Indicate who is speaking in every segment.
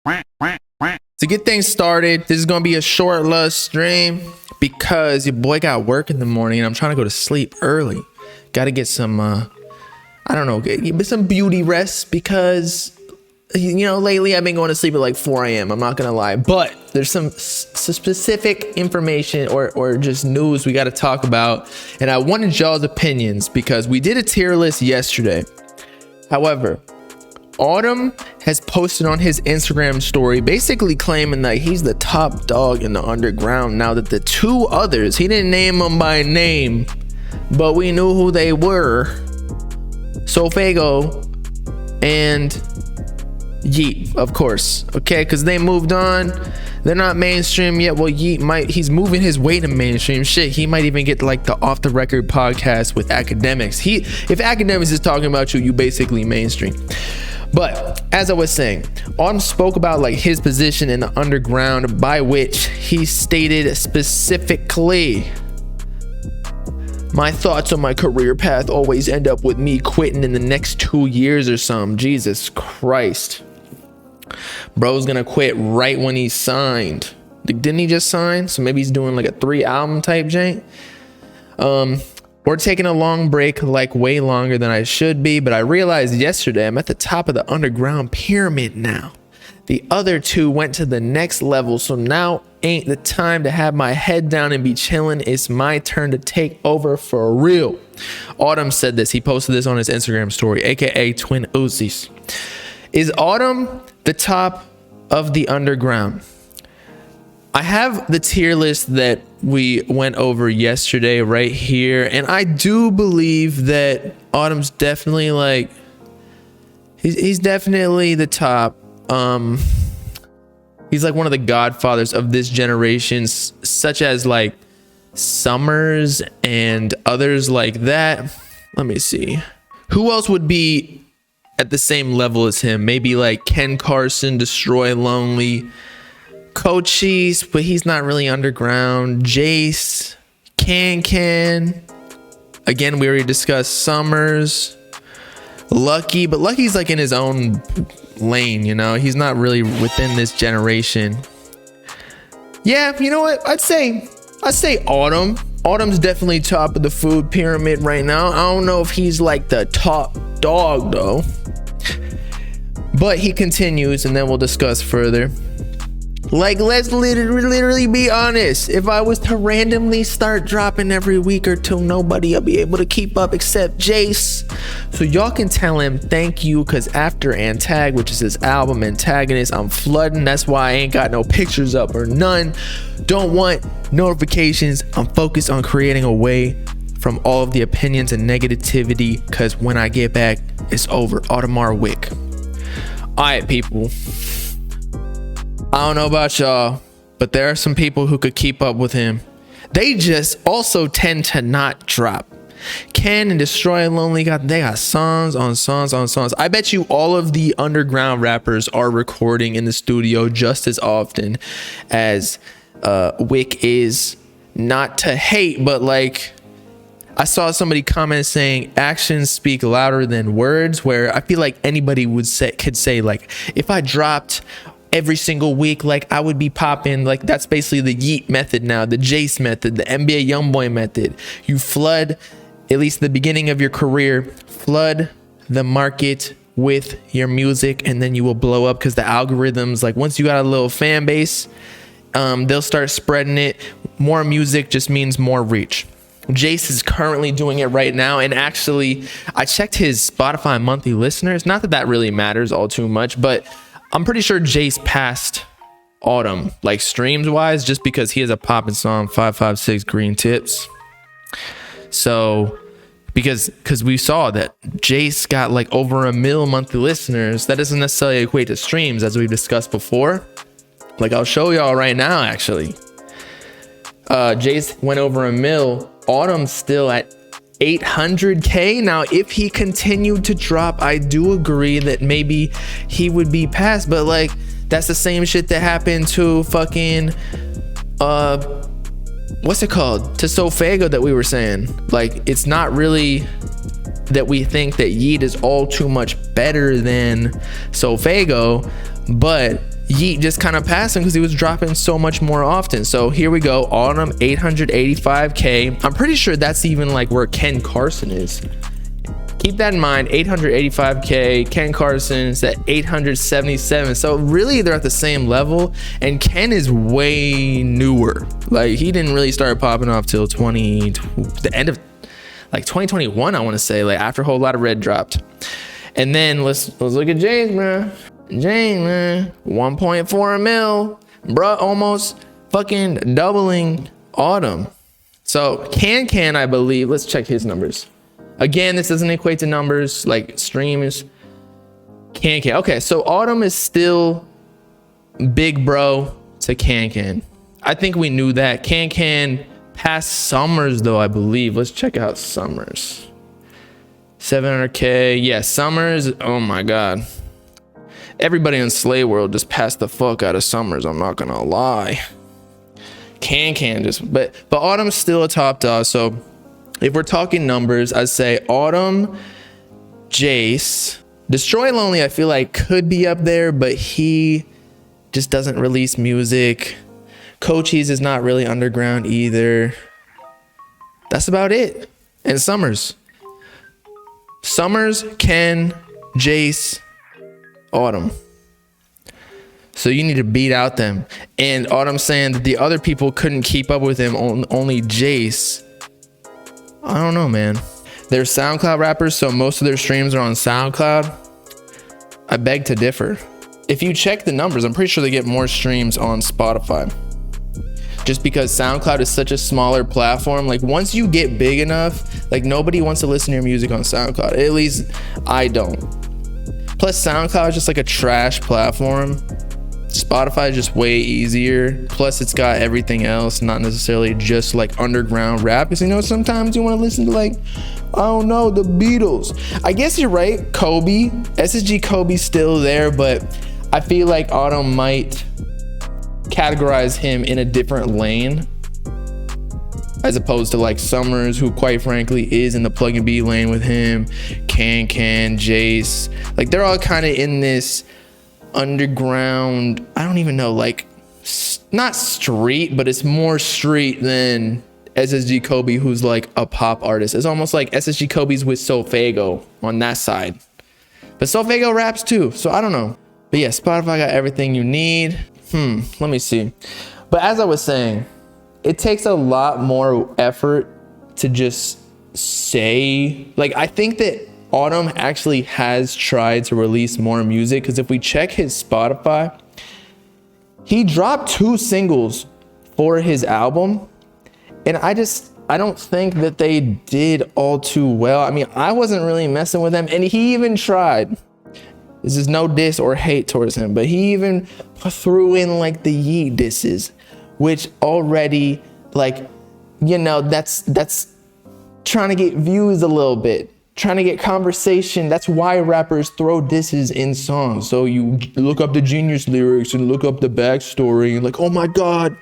Speaker 1: To get things started, this is gonna be a short little stream because your boy got work in the morning and I'm trying to go to sleep early. Got to get some get some beauty rest because lately I've been going to sleep at like 4 a.m. I'm not gonna lie, but there's some specific information or just news we got to talk about, and I wanted y'all's opinions because we did a tier list yesterday. However, Autumn has posted on his Instagram story basically claiming that he's the top dog in the underground now that the two others, he didn't name them by name, but we knew who they were, Sofago and Yeet, of course, okay, because they moved on. They're not mainstream yet. Well, Yeet he's moving his way to mainstream. Shit, he might even get like the off the record podcast with Academics. If Academics is talking about you, you basically mainstream. But as I was saying, Autumn spoke about like his position in the underground, by which he stated specifically, "My thoughts on my career path always end up with me quitting in the next 2 years or something." Jesus Christ. Bro's gonna quit right when he's signed. Didn't he just sign? So maybe he's doing like a 3 album type jank. We're taking a long break, like way longer than I should be, but I realized yesterday I'm at the top of the underground pyramid now. The other two went to the next level, so now ain't the time to have my head down and be chilling. It's my turn to take over for real. Autumn said this. He posted this on his Instagram story, aka Twin Uzis. Is Autumn the top of the underground? I have the tier list that we went over yesterday right here, and I do believe that Autumn's definitely like he's definitely the top. He's like one of the godfathers of this generation, such as like Summers and others like that. Let me see. Who else would be at the same level as him? Maybe like Ken Carson, Destroy Lonely, Cochise, but he's not really underground. Jace, Can. Again, we already discussed Summers. Lucky, but Lucky's like in his own lane, he's not really within this generation. Yeah, you know what? I'd say Autumn. Autumn's definitely top of the food pyramid right now. I don't know if he's like the top dog though. But he continues, and then we'll discuss further. Like, let's literally be honest. If I was to randomly start dropping every week or two, nobody will be able to keep up except Jace. So y'all can tell him thank you, because after Antag, which is his album Antagonist, I'm flooding. That's why I ain't got no pictures up or none. Don't want notifications. I'm focused on creating a way from all of the opinions and negativity, because when I get back, it's over. Audemars Wick. All right, people. I don't know about y'all, but there are some people who could keep up with him. They just also tend to not drop. Ken and Destroy Lonely they got songs on songs on songs. I bet you all of the underground rappers are recording in the studio just as often as Wick is. Not to hate, but like I saw somebody comment saying actions speak louder than words, where I feel like anybody could say like, if I dropped every single week, like I would be popping. Like that's basically the Yeet method now, the Jace method, the NBA Youngboy method. You flood, at least the beginning of your career, flood the market with your music, and then you will blow up, because the algorithms, like once you got a little fan base, they'll start spreading it. More music just means more reach. Jace is currently doing it right now, and actually I checked his Spotify monthly listeners. Not that that really matters all too much, but I'm pretty sure Jace passed Autumn, like streams wise, just because he has a poppin' song, 556 Green Tips. So because we saw that Jace got like over 1 million monthly listeners, that doesn't necessarily equate to streams, as we've discussed before. Like I'll show y'all right now, actually. Jace went over 1 million. Autumn's still at 800K. Now, if he continued to drop, I do agree that maybe he would be passed, but like that's the same shit that happened to fucking what's it called, to Sofago, that we were saying. Like it's not really that we think that Yeet is all too much better than Sofago, but Yeet just kind of passed him because he was dropping so much more often. So here we go, Autumn 885K. I'm pretty sure that's even like where Ken Carson is. Keep that in mind, 885K. Ken Carson's at 877. So really they're at the same level, and Ken is way newer. Like he didn't really start popping off till the end of like 2021, I want to say, like after a whole lot of red dropped. And then let's look at James, man. James, man, 1.4 mil, bruh, almost fucking doubling Autumn. So Can, I believe, let's check his numbers. Again, this doesn't equate to numbers like streams. Can. Okay, so Autumn is still big bro to Can. I think we knew that. Can passed Summers though, I believe. Let's check out Summers. 700K. Yeah, Summers. Oh my god. Everybody in Slay World just passed the fuck out of Summers. I'm not gonna lie. Can just, but Autumn's still a top dog. So if we're talking numbers, I'd say Autumn, Jace, Destroy Lonely, I feel like could be up there, but he just doesn't release music. Cochise is not really underground either. That's about it. And Summers, Ken, Jace, Autumn. So you need to beat out them. And Autumn saying that the other people couldn't keep up with him, only Jace. I don't know, man. They're SoundCloud rappers, so most of their streams are on SoundCloud. I beg to differ. If you check the numbers, I'm pretty sure they get more streams on Spotify. Just because SoundCloud is such a smaller platform. Like once you get big enough, like nobody wants to listen to your music on SoundCloud. At least I don't. Plus SoundCloud is just like a trash platform. Spotify is just way easier. Plus it's got everything else, not necessarily just like underground rap. Because you know, sometimes you want to listen to like, I don't know, the Beatles. I guess you're right. Kobe, SSG Kobe's still there, but I feel like Autumn might categorize him in a different lane as opposed to like Summers, who quite frankly is in the plug and B lane with him. Can, Jace, like they're all kind of in this underground, I don't even know, like not street, but it's more street than SSG Kobe, who's like a pop artist. It's almost like SSG Kobe's with Sofago on that side, but Sofago raps too, so I don't know. But yeah, Spotify got everything you need. Let me see. But as I was saying, it takes a lot more effort to just say, like, I think that Autumn actually has tried to release more music, because if we check his Spotify, he dropped 2 singles for his album, and I don't think that they did all too well. I mean, I wasn't really messing with them, and he even tried. This is no diss or hate towards him, but he even threw in like the Yeet disses, which already, like, you know, that's trying to get views a little bit, trying to get conversation. That's why rappers throw disses in songs. So you look up the Genius lyrics and look up the backstory and like, oh my God,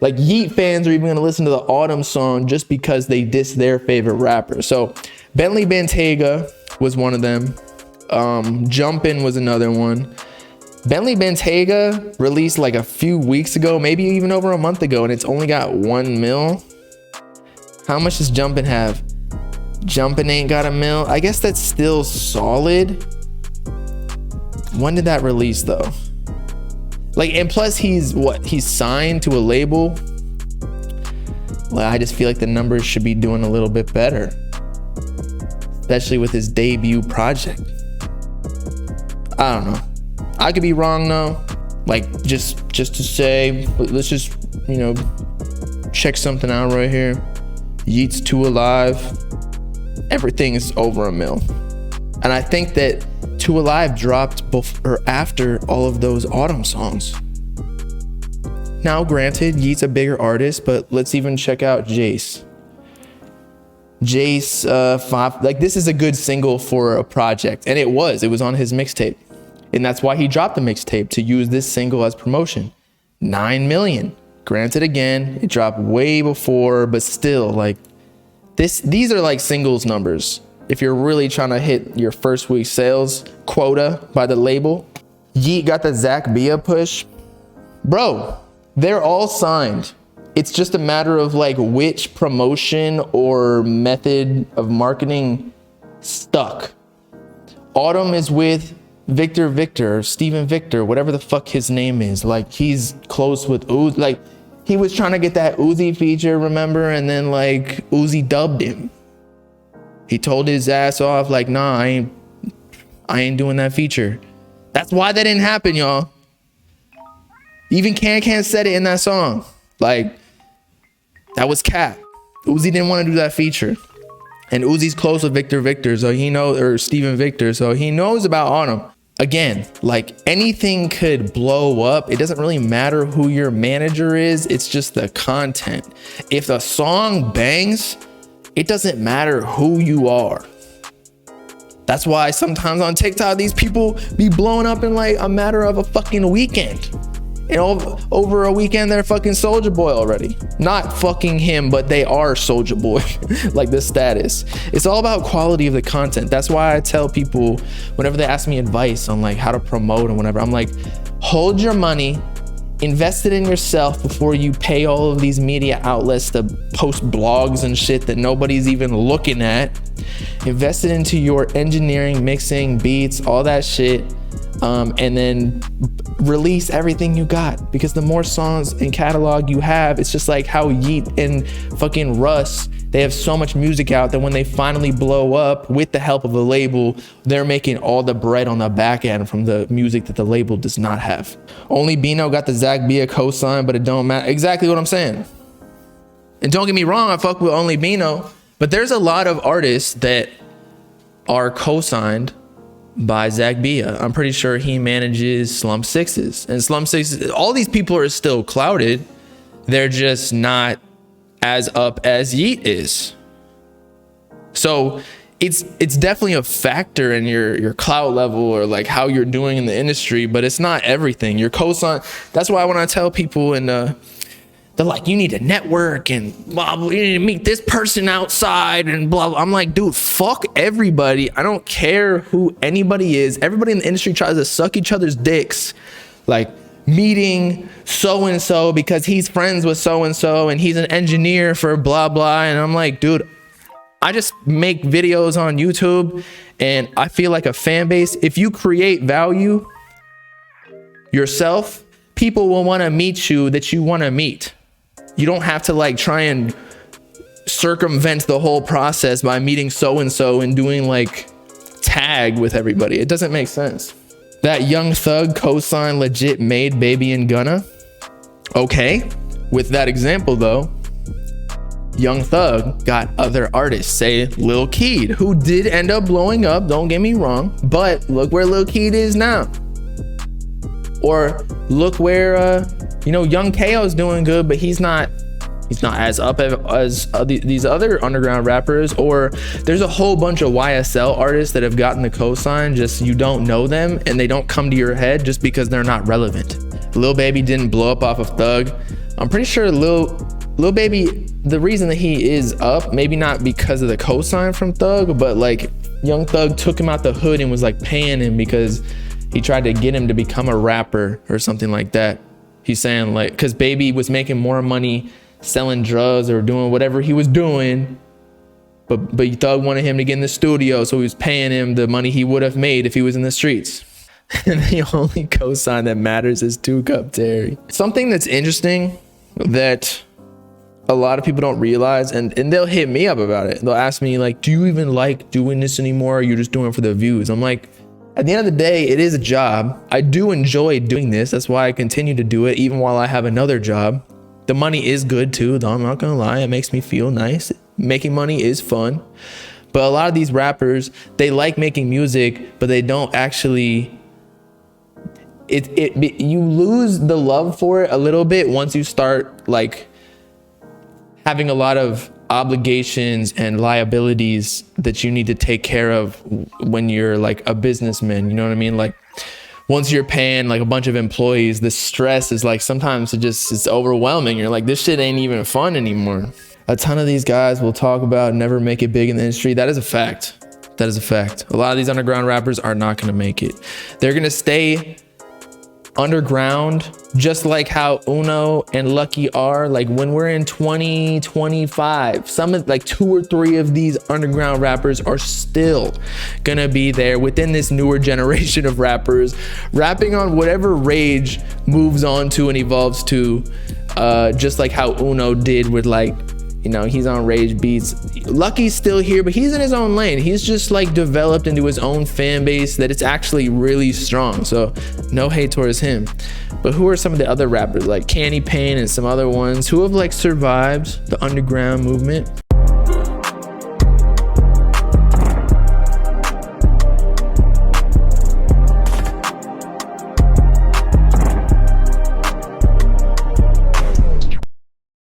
Speaker 1: like Yeet fans are even gonna listen to the Autumn song just because they diss their favorite rapper. So Bentley Bentayga was one of them. Jumpin' was another one. Bentley Bentayga released like a few weeks ago, maybe even over a month ago, and it's only got 1 mil. How much does Jumpin' have? Jumpin' ain't got 1 mil. I guess that's still solid. When did that release though? Like, and plus he's signed to a label. Well, I just feel like the numbers should be doing a little bit better, especially with his debut project. I don't know. I could be wrong though. Like just to say, let's just, you know, check something out right here. Yeat's 2 Alive. Everything is over 1 mil. And I think that 2 Alive dropped before or after all of those Autumn songs. Now, granted, Yeat's a bigger artist, but let's even check out Jace. Like this is a good single for a project, and it was on his mixtape, and that's why he dropped the mixtape, to use this single as promotion. 9 million. Granted, again, it dropped way before, but still, like these are like singles numbers if you're really trying to hit your first week sales quota by the label. Yeet got the Zach Bia push. Bro, they're all signed. It's just a matter of like which promotion or method of marketing stuck. Autumn is with Victor, Steven Victor, whatever the fuck his name is. Like, he's close with Uzi. Like, he was trying to get that Uzi feature, remember? And then like Uzi dubbed him. He told his ass off like, nah, I ain't doing that feature. That's why that didn't happen, y'all. Even Can said it in that song. Like, that was cap. Uzi didn't want to do that feature. And Uzi's close with Victor, so he knows, or Steven Victor, so he knows about Autumn. Again, like, anything could blow up. It doesn't really matter who your manager is. It's just the content. If the song bangs, it doesn't matter who you are. That's why sometimes on TikTok, these people be blowing up in like a matter of a fucking weekend. And over a weekend, they're fucking Soulja Boy already. Not fucking him, but they are Soulja Boy, like the status. It's all about quality of the content. That's why I tell people whenever they ask me advice on like how to promote and whatever, I'm like, hold your money, invest it in yourself before you pay all of these media outlets to post blogs and shit that nobody's even looking at. Invest it into your engineering, mixing, beats, all that shit. And then release everything you got, because the more songs and catalog you have, it's just like how Yeet and fucking Russ, they have so much music out that when they finally blow up with the help of the label, they're making all the bread on the back end from the music that the label does not have. Only Bino got the Zach Bia cosign, but it don't matter. Exactly what I'm saying. And don't get me wrong, I fuck with Only Bino, but there's a lot of artists that are co-signed by Zach Bia. I'm pretty sure he manages Slump Sixes, and Slump Sixes, all these people are still clouded. They're just not as up as Yeet is. So it's definitely a factor in your clout level or like how you're doing in the industry, but it's not everything. Your cosign, that's why when I tell people and they're like, you need to network and blah, blah, you need to meet this person outside and blah, blah. I'm like, dude, fuck everybody. I don't care who anybody is. Everybody in the industry tries to suck each other's dicks. Like, meeting so-and-so because he's friends with so-and-so and he's an engineer for blah, blah. And I'm like, dude, I just make videos on YouTube and I feel like a fan base. If you create value yourself, people will want to meet you that you want to meet. You don't have to like try and circumvent the whole process by meeting so-and-so and doing like tag with everybody. It doesn't make sense. That Young Thug cosign legit made Baby and Gunna. Okay, with that example though, Young Thug got other artists, say Lil Keed, who did end up blowing up, don't get me wrong, but look where Lil Keed is now. Or look where Young KO's doing good, but he's not as up as these other underground rappers. Or there's a whole bunch of YSL artists that have gotten the cosign, just you don't know them and they don't come to your head just because they're not relevant. Lil Baby didn't blow up off of Thug. I'm pretty sure Lil Baby, the reason that he is up, maybe not because of the cosign from Thug, but like Young Thug took him out the hood and was like paying him because he tried to get him to become a rapper or something like that. He's saying like, cause Baby was making more money selling drugs or doing whatever he was doing, but Thug wanted him to get in the studio, so he was paying him the money he would have made if he was in the streets. And the only cosign that matters is 2 Cup Terry. Something that's interesting that a lot of people don't realize, and they'll hit me up about it. They'll ask me like, do you even like doing this anymore? Or are you just doing it for the views? I'm like, at the end of the day, it is a job. I do enjoy doing this. That's why I continue to do it even while I have another job. The money is good too, though, I'm not gonna lie. It makes me feel nice. Making money is fun. But a lot of these rappers, they like making music, but they don't actually, you lose the love for it a little bit once you start like having a lot of obligations and liabilities that you need to take care of when you're like a businessman, you know what I mean? Like once you're paying like a bunch of employees, the stress is like, sometimes it's overwhelming. You're like, this shit ain't even fun anymore. A ton of these guys will talk about never make it big in the industry. That is a fact. That is a fact. A lot of these underground rappers are not gonna make it. They're gonna stay underground, just like how Uno and Lucky are. Like when we're in 2025, some of like 2 or 3 of these underground rappers are still gonna be there within this newer generation of rappers, rapping on whatever Rage moves on to and evolves to, just like how Uno did with, like, you know, he's on Rage beats. Lucky's still here, but he's in his own lane. He's just like developed into his own fan base that it's actually really strong. So no hate towards him. But who are some of the other rappers like Candy Pain and some other ones who have like survived the underground movement?